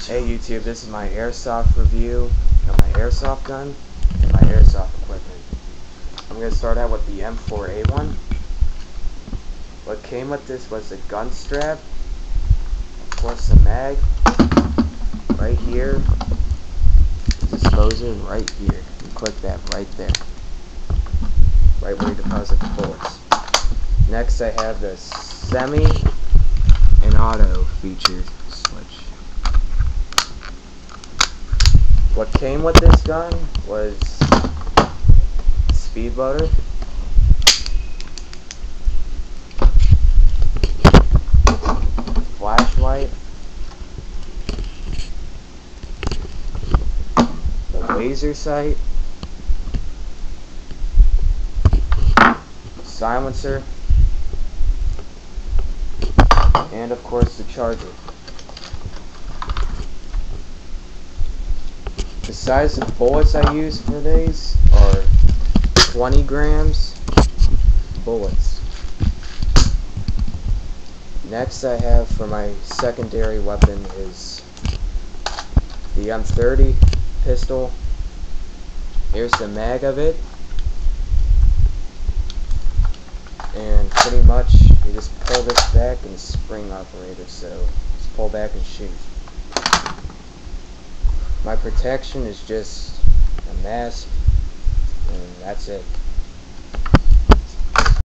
Hey YouTube, this is my airsoft review of my airsoft gun and my airsoft equipment. I'm going to start out with the M4A1. What came with this was a gun strap, of course a mag, right here, disposer right here. You click that right there, right where you deposit the bullets. Next I have the semi and auto feature switch. What came with this gun was speed loader, flashlight, the laser sight, silencer, and of course the charger. The size of bullets I use for these are 20 grams bullets. Next I have for my secondary weapon is the M30 pistol. Here's the mag of it. And pretty much you just pull this back and it's spring operated, so just pull back and shoot. My protection is just a mask, and that's it.